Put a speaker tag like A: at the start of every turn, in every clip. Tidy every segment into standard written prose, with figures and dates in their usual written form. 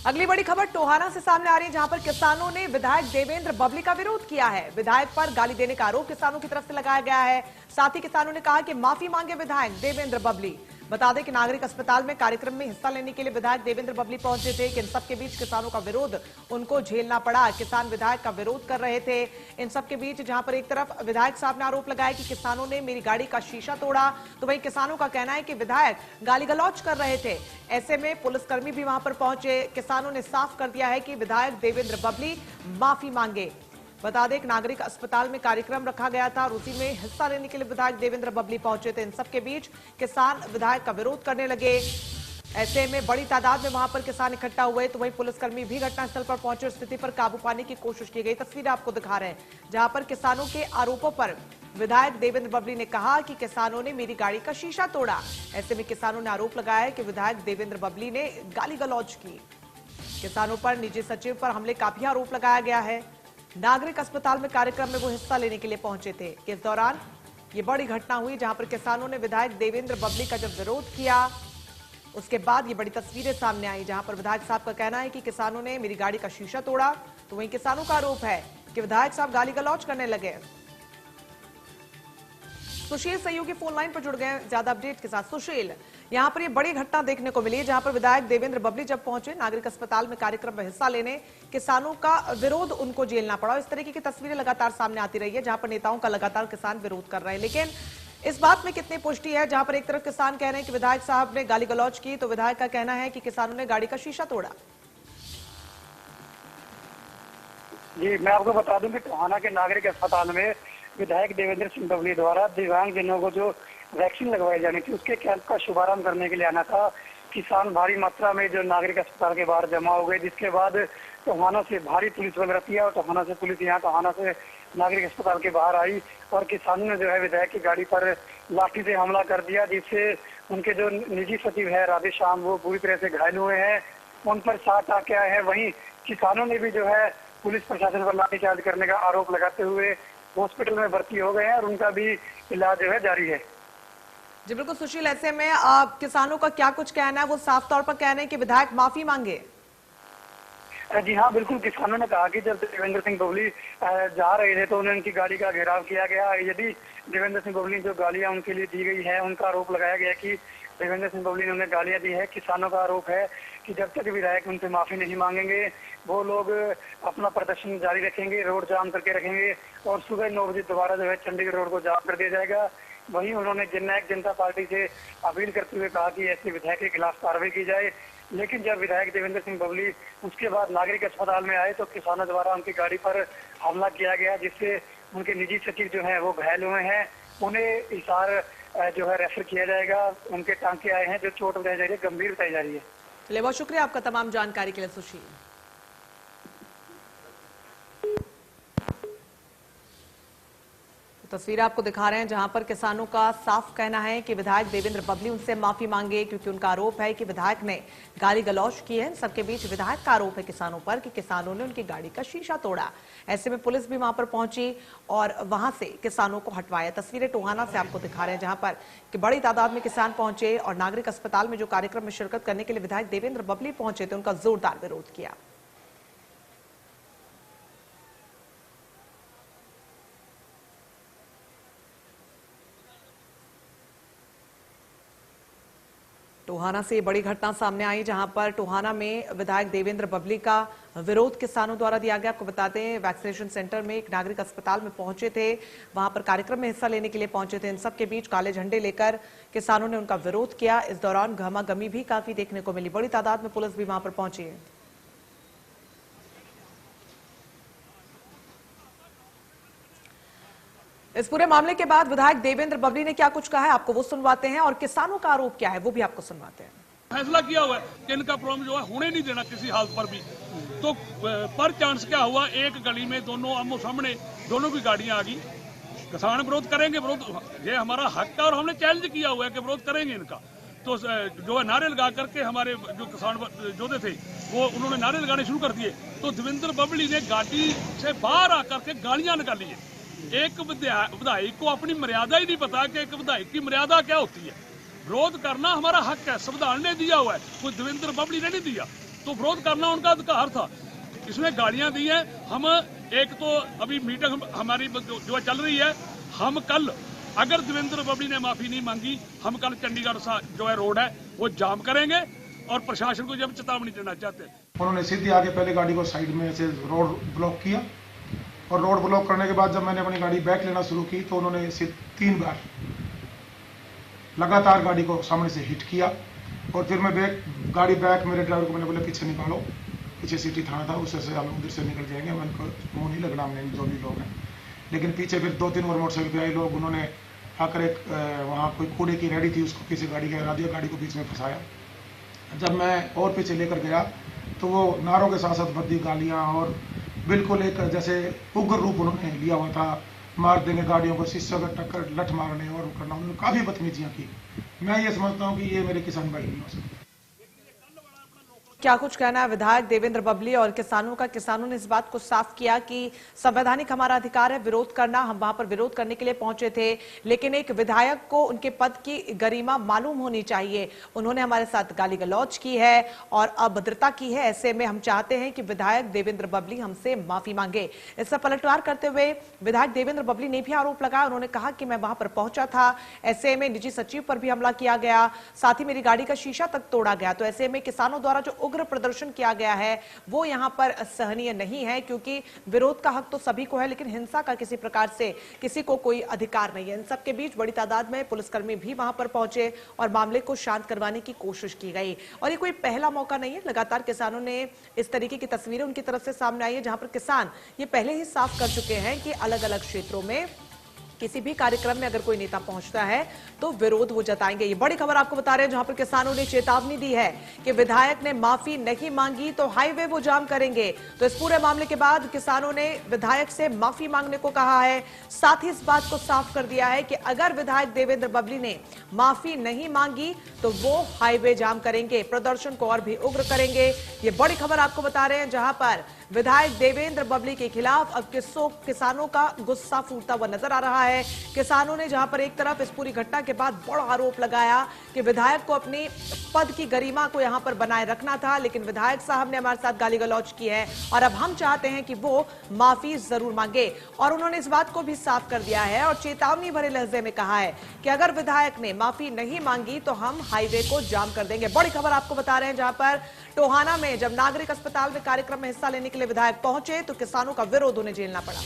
A: अगली बड़ी खबर टोहाना से सामने आ रही है, जहां पर किसानों ने विधायक देवेंद्र बबली का विरोध किया है। विधायक पर गाली देने का आरोप किसानों की तरफ से लगाया गया है। साथ ही किसानों ने कहा कि माफी मांगे विधायक देवेंद्र बबली। बता दें कि नागरिक अस्पताल में कार्यक्रम में हिस्सा लेने के लिए विधायक देवेंद्र बबली पहुंचे थे कि इन सबके बीच किसानों का विरोध उनको झेलना पड़ा। किसान विधायक का विरोध कर रहे थे। इन सबके बीच जहां पर एक तरफ विधायक साहब ने आरोप लगाया कि किसानों ने मेरी गाड़ी का शीशा तोड़ा, तो वहीं किसानों का कहना है कि विधायक गाली गलौज कर रहे थे। ऐसे में पुलिसकर्मी भी वहां पर पहुंचे। किसानों ने साफ कर दिया है कि विधायक देवेंद्र बबली माफी मांगे। बता दें कि नागरिक अस्पताल में कार्यक्रम रखा गया था और उसी में हिस्सा लेने के लिए विधायक देवेंद्र बबली पहुंचे थे। इन सबके बीच किसान विधायक का विरोध करने लगे। ऐसे में बड़ी तादाद में वहां पर किसान इकट्ठा हुए, तो वहीं पुलिसकर्मी भी घटनास्थल पर पहुंचे और स्थिति पर काबू पाने की कोशिश की गई। तस्वीर आपको दिखा रहे हैं, जहां पर किसानों के आरोपों पर विधायक देवेंद्र बबली ने कहा कि किसानों ने मेरी गाड़ी का शीशा तोड़ा। ऐसे में किसानों ने आरोप लगाया कि विधायक देवेंद्र बबली ने गाली गलौज की। किसानों पर निजी सचिव पर हमले का भी आरोप लगाया गया है। नागरिक अस्पताल में कार्यक्रम में वो हिस्सा लेने के लिए पहुंचे थे। इस दौरान ये बड़ी घटना हुई, जहां पर किसानों ने विधायक देवेंद्र बबली का जब विरोध किया, उसके बाद ये बड़ी तस्वीरें सामने आई, जहां पर विधायक साहब का कहना है कि किसानों ने मेरी गाड़ी का शीशा तोड़ा, तो वहीं किसानों का आरोप है कि विधायक साहब गाली गलौज करने लगे। सुशील सहयोगी फोन लाइन पर जुड़ गए ज्यादा अपडेट के साथ। सुशील, यहां पर ये बड़ी घटना देखने को मिली है, जहां पर विधायक देवेंद्र बबली जब पहुंचे नागरिक अस्पताल में कार्यक्रम में हिस्सा लेने, किसानों का विरोध उनको झेलना पड़ा। इस तरीके की तस्वीरें लगातार सामने आती रही है, जहां पर नेताओं का लगातार किसान विरोध कर रहे हैं। लेकिन इस बात में कितनी पुष्टि है, जहां पर एक तरफ किसान कह रहे हैं कि विधायक साहब ने गाली गलौज की, तो विधायक का कहना है कि किसानों ने गाड़ी का शीशा तोड़ा।
B: जी, मैं आपको बता दूं कि टोहाना के नागरिक अस्पताल में विधायक देवेंद्र सिंह बबली द्वारा दिव्यांगजनों को जो वैक्सीन लगवाई जानी थी, उसके कैंप का शुभारंभ करने के लिए आना था। किसान भारी मात्रा में जो नागरिक अस्पताल के बाहर जमा हो गए, जिसके बाद टोहाना से भारी पुलिस बल रखी है और टोहाना से पुलिस यहाँ टोहाना से नागरिक अस्पताल के बाहर आई और किसानों ने जो है विधायक की गाड़ी पर लाठी से हमला कर दिया, जिससे उनके जो निजी सचिव है राधेश्याम, वो पूरी तरह से घायल हुए हैं। उन पर 7 टाँके आए हैं। वहीं किसानों ने भी जो है पुलिस प्रशासन पर लाठीचार्ज करने का आरोप लगाते हुए हॉस्पिटल में भर्ती हो गए हैं और उनका भी इलाज जो है जारी है।
A: जी बिल्कुल सुशील, ऐसे में किसानों का क्या कुछ कहना है? वो साफ तौर पर कह रहे हैं कि विधायक माफी मांगे।
B: जी हाँ, बिल्कुल। किसानों ने कहा कि जब देवेंद्र सिंह बबली जा रहे थे तो उन्हें उनकी गाड़ी का घेराव किया गया। यदि देवेंद्र सिंह बबली जो गालियां उनके लिए दी गई है, उनका आरोप लगाया गया कि देवेंद्र सिंह बबली ने उन्हें गालियां दी है। किसानों का आरोप है कि जब तक विधायक उनसे माफी नहीं मांगेंगे, वो लोग अपना प्रदर्शन जारी रखेंगे, रोड जाम करके रखेंगे और सुबह 9 बजे दोबारा जो है चंडीगढ़ रोड को जाम कर दिया जाएगा। वहीं उन्होंने जननायक जनता पार्टी से अपील करते हुए कहा कि ऐसे विधायक के खिलाफ कार्रवाई की जाए। लेकिन जब विधायक देवेंद्र सिंह बबली उसके बाद नागरिक अस्पताल में आए तो किसानों द्वारा उनकी गाड़ी पर हमला किया गया, जिससे उनके निजी सचिव जो है वो घायल हुए हैं। उन्हें हिसार जो है रेफर किया जाएगा। उनके टांके आए हैं, जो चोट बताई जा रही है गंभीर बताई जा रही है।
A: चलिए, बहुत शुक्रिया आपका तमाम जानकारी के लिए सुशील। तस्वीर आपको दिखा रहे हैं, जहां पर किसानों का साफ कहना है कि विधायक देवेंद्र बबली उनसे माफी मांगे, क्योंकि उनका आरोप है कि विधायक ने गाली गलौज की है। सबके बीच विधायक का आरोप है किसानों पर कि किसानों ने उनकी गाड़ी का शीशा तोड़ा। ऐसे में पुलिस भी वहां पर पहुंची और वहां से किसानों को हटवाया। तस्वीरें टोहाना से आपको दिखा रहे हैं, जहां पर कि बड़ी तादाद में किसान पहुंचे और नागरिक अस्पताल में जो कार्यक्रम में शिरकत करने के लिए विधायक देवेंद्र बबली पहुंचे थे, उनका जोरदार विरोध किया। टोहाना से बड़ी घटना सामने आई, जहां पर टोहाना में विधायक देवेंद्र बबली का विरोध किसानों द्वारा दिया गया। आपको बताते हैं, वैक्सीनेशन सेंटर में एक नागरिक अस्पताल में पहुंचे थे, वहां पर कार्यक्रम में हिस्सा लेने के लिए पहुंचे थे। इन सबके बीच काले झंडे लेकर किसानों ने उनका विरोध किया। इस दौरान गहमागमी भी काफी देखने को मिली। बड़ी तादाद में पुलिस भी वहां पर पहुंची है। इस पूरे मामले के बाद विधायक देवेंद्र बबली ने क्या कुछ कहा है, आपको वो सुनवाते हैं और किसानों का आरोप क्या है वो भी आपको सुनवाते हैं।
C: फैसला किया हुआ है कि इनका प्रॉब्लम जो है होने नहीं देना किसी हालत पर भी। तो पर चांस क्या हुआ, एक गली में दोनों आमो सामने दोनों की गाड़ियां आ गई। किसान विरोध करेंगे, विरोध ये हमारा हक है और हमने चैलेंज किया हुआ है कि विरोध करेंगे इनका। तो जो है नारे लगा करके हमारे जो किसान योद्धे थे वो उन्होंने नारे लगाने शुरू कर दिए। तो देवेंद्र बबली ने गाड़ी से बाहर आकर के गालियां निकाली है। एक विधायक को अपनी मर्यादा ही नहीं पता कि एक विधायक की मर्यादा क्या होती है। विरोध करना हमारा हक है, संविधान ने दिया हुआ है, कोई देवेंद्र बबली ने नहीं दिया। तो विरोध करना उनका अधिकार था। इसने गालियां दी हैं। हम एक तो अभी मीटिंग हमारी जो चल रही है, हम कल अगर देवेंद्र बबली ने माफी नहीं मांगी, हम कल चंडीगढ़ जो है रोड है वो जाम करेंगे और प्रशासन को जब चेतावनी देना चाहते हैं।
D: उन्होंने सीधे आके पहले गाड़ी को साइड में ऐसे रोड ब्लॉक किया और रोड ब्लॉक करने के बाद जब मैंने अपनी गाड़ी बैक लेना शुरू की तो उन्होंने 3 बार लगातार गाड़ी को सामने से हिट किया और फिर मैं गाड़ी बैक मेरे ड्राइवर को मैंने बोला पीछे निकालो, पीछे सिटी थाना था उससे हम उधर से निकल जाएंगे, मैं उनको मुँह नहीं लगना हमने जो भी लोग हैं। लेकिन पीछे फिर 2-3 और मोटरसाइकिल पे आए लोग, उन्होंने आकर एक वहाँ कोई कूड़े की रेडी थी उसको किसी गाड़ी के हरा दिया, गाड़ी को बीच में फंसाया। जब मैं और पीछे लेकर गया तो वो नारों के साथ साथ भद्दी गालियाँ और बिल्कुल एक जैसे उग्र रूप उन्होंने लिया हुआ था, मार देंगे गाड़ियों को, शीशों का टक्कर लठ मारने और करना, उन्होंने काफ़ी बदतमीजियाँ की। मैं ये समझता हूँ कि ये मेरे किसान भाई नहीं हो सकते।
A: क्या कुछ कहना है विधायक देवेंद्र बबली और किसानों का? किसानों ने इस बात को साफ किया कि संवैधानिक हमारा अधिकार है विरोध करना, हम वहां पर विरोध करने के लिए पहुंचे थे, लेकिन एक विधायक को उनके पद की गरिमा मालूम होनी चाहिए। उन्होंने हमारे साथ गाली गलौज की है और अभद्रता की है। ऐसे में हम चाहते हैं कि विधायक देवेंद्र बबली हमसे माफी मांगे। इस पर पलटवार करते हुए विधायक देवेंद्र बबली ने भी आरोप लगाया। उन्होंने कहा कि मैं वहां पर पहुंचा था, ऐसे में निजी सचिव पर भी हमला किया गया, साथ ही मेरी गाड़ी का शीशा तक तोड़ा गया। तो ऐसे में किसानों द्वारा जो उग्र प्रदर्शन किया गया है वो यहां पर सहनीय नहीं है, क्योंकि विरोध का हक तो सभी को है, लेकिन हिंसा का किसी प्रकार से किसी को कोई अधिकार नहीं है। इन सबके बीच बड़ी तादाद में पुलिसकर्मी भी वहां पर पहुंचे और मामले को शांत करवाने की कोशिश की गई। और ये कोई पहला मौका नहीं है, लगातार किसानों ने इस तरीके की तस्वीरें उनकी तरफ से सामने आई है, जहां पर किसान ये पहले ही साफ कर चुके हैं कि अलग अलग क्षेत्रों में किसी भी कार्यक्रम में अगर कोई नेता पहुंचता है तो विरोध वो जताएंगे। ये बड़ी खबर आपको बता रहे हैं, जहां पर किसानों ने चेतावनी दी है कि विधायक ने माफी नहीं मांगी तो हाईवे वो जाम करेंगे। तो इस पूरे मामले के बाद किसानों ने विधायक से माफी मांगने को कहा है, साथ ही इस बात को साफ कर दिया है कि अगर विधायक देवेंद्र बबली ने माफी नहीं मांगी तो वो हाईवे जाम करेंगे, प्रदर्शन को और भी उग्र करेंगे। ये बड़ी खबर आपको बता रहे हैं, जहां पर विधायक देवेंद्र बबली के खिलाफ अब किसानों का गुस्सा फूटता हुआ नजर आ रहा है। किसानों ने जहां पर एक तरफ इस पूरी घटना के बाद बड़ा आरोप लगाया कि विधायक को अपनी पद की गरिमा को यहां पर बनाए रखना था, लेकिन विधायक साहब ने हमारे साथ गाली गलौज की है और अब हम चाहते हैं कि वो माफी जरूर मांगे। और उन्होंने इस बात को भी साफ कर दिया है और चेतावनी भरे लहजे में कहा है कि अगर विधायक ने माफी नहीं मांगी तो हम हाईवे को जाम कर देंगे। बड़ी खबर आपको बता रहे हैं, जहां पर टोहाना में जब नागरिक अस्पताल में कार्यक्रम में हिस्सा लेने के लिए विधायक पहुंचे तो किसानों का विरोध उन्हें झेलना पड़ा।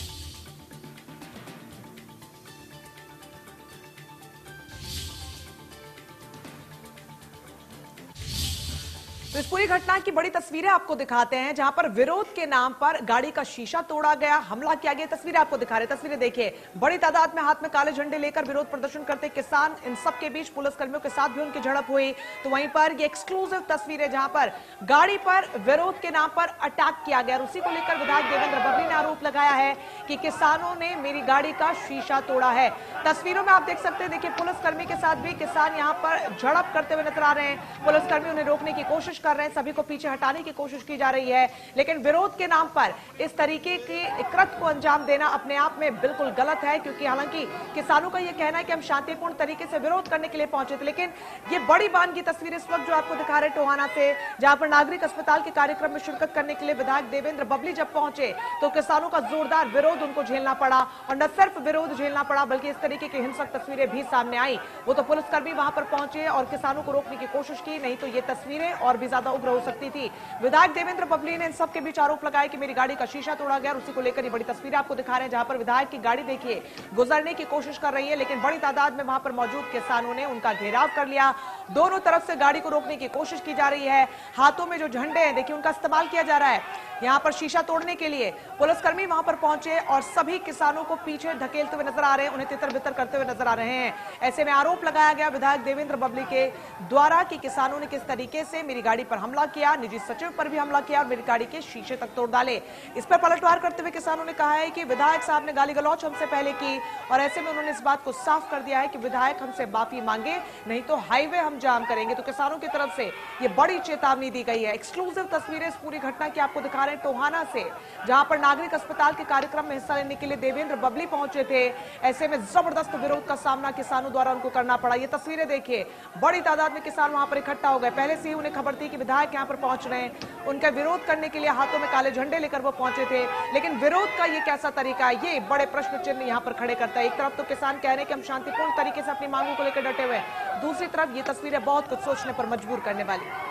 A: तो इस पूरी घटना की बड़ी तस्वीरें आपको दिखाते हैं, जहां पर विरोध के नाम पर गाड़ी का शीशा तोड़ा गया, हमला किया गया। तस्वीरें आपको दिखा रहे हैं, तस्वीरें देखिए। बड़ी तादाद में हाथ में काले झंडे लेकर विरोध प्रदर्शन करते किसान, इन सब के बीच पुलिसकर्मियों के साथ भी उनकी झड़प हुई। तो वहीं पर ये एक्सक्लूसिव तस्वीरें जहां पर गाड़ी पर विरोध के नाम पर अटैक किया गया, उसी को लेकर विधायक देवेंद्र बबली ने आरोप लगाया है कि किसानों ने मेरी गाड़ी का शीशा तोड़ा है। तस्वीरों में आप देख सकते हैं, देखिए पुलिसकर्मी के साथ भी किसान यहां पर झड़प करते हुए नजर आ रहे हैं। पुलिसकर्मी उन्हें रोकने की कोशिश कर रहे हैं, सभी को पीछे हटाने की कोशिश की जा रही है, लेकिन विरोध के नाम पर इस तरीके के कृत्य को अंजाम देना अपने आप में बिल्कुल गलत है। क्योंकि हालांकि किसानों का यह कहना है कि हम शांतिपूर्ण तरीके से विरोध करने के लिए पहुंचे थे, लेकिन ये बड़ी बात की तस्वीर इस वक्त जो आपको दिखा रहे टोहाना से, जहां पर नागरिक अस्पताल के कार्यक्रम में शिरकत करने के लिए विधायक देवेंद्र बबली जब पहुंचे तो किसानों का जोरदार विरोध उनको झेलना पड़ा। और न सिर्फ विरोध झेलना पड़ा बल्कि इस तरीके की हिंसक तस्वीरें भी सामने आई। वो तो पुलिसकर्मी वहां पर पहुंचे और किसानों को रोकने की कोशिश की, नहीं तो ये तस्वीरें और भी ज्यादा उग्र हो सकती थी। विधायक देवेंद्र बबली ने इन सब के बीच आरोप लगाया कि मेरी गाड़ी का शीशा तोड़ा गया और उसी को लेकर ये बड़ी तस्वीरें आपको दिखा रहे हैं, जहां पर विधायक की गाड़ी देखिए गुजरने की कोशिश कर रही है, लेकिन बड़ी तादाद में वहां पर मौजूद किसानों ने उनका घेराव कर लिया। दोनों तरफ से गाड़ी को रोकने की कोशिश की जा रही है। हाथों में जो झंडे हैं देखिए उनका इस्तेमाल किया जा रहा है यहां पर शीशा तोड़ने के लिए। पुलिसकर्मी वहां पर पहुंचे और सभी किसानों को पीछे धकेलते हुए नजर आ रहे हैं, उन्हें तितर बितर करते हुए नजर आ रहे हैं। ऐसे में आरोप लगाया गया विधायक देवेंद्र बबली के द्वारा कि किसानों ने किस तरीके से मेरी गाड़ी पर हमला किया, निजी सचिव पर भी हमला किया और मेरी गाड़ी के शीशे तक तोड़ डाले। इस पर पलटवार करते हुए किसानों ने कहा है कि विधायक साहब ने गाली गलौच हमसे पहले की और ऐसे में उन्होंने इस बात को साफ कर दिया है कि विधायक हमसे माफी मांगे, नहीं तो हाईवे हम जाम करेंगे। तो किसानों की तरफ से ये बड़ी चेतावनी दी गई है। एक्सक्लूसिव तस्वीरें इस पूरी घटना की आपको दिखा रहे हैं टोहाना से, जहां पर नागरिक अस्पताल के कार्यक्रम में हिस्सा लेने के लिए देवेंद्र बबली पहुंचे थे। ऐसे में जबरदस्त विरोध का सामना किसानों द्वारा उनको करना पड़ा। ये तस्वीरें देखिए, बड़ी तादाद में किसान वहां पर इकट्ठा हो गए। पहले से ही उन्हें खबर थी कि विधायक यहां पर पहुंच रहे हैं, उनका विरोध करने के लिए हाथों में काले झंडे लेकर वो पहुंचे थे। लेकिन विरोध का ये कैसा तरीका है, ये बड़े प्रश्न चिन्ह यहां पर खड़े करता है। एक तरफ तो किसान कह रहे हैं कि हम शांतिपूर्ण तरीके से अपनी मांगों को लेकर डटे हुए हैं, दूसरी तरफ ये तस्वीरें बहुत कुछ सोचने पर मजबूर करने वाली।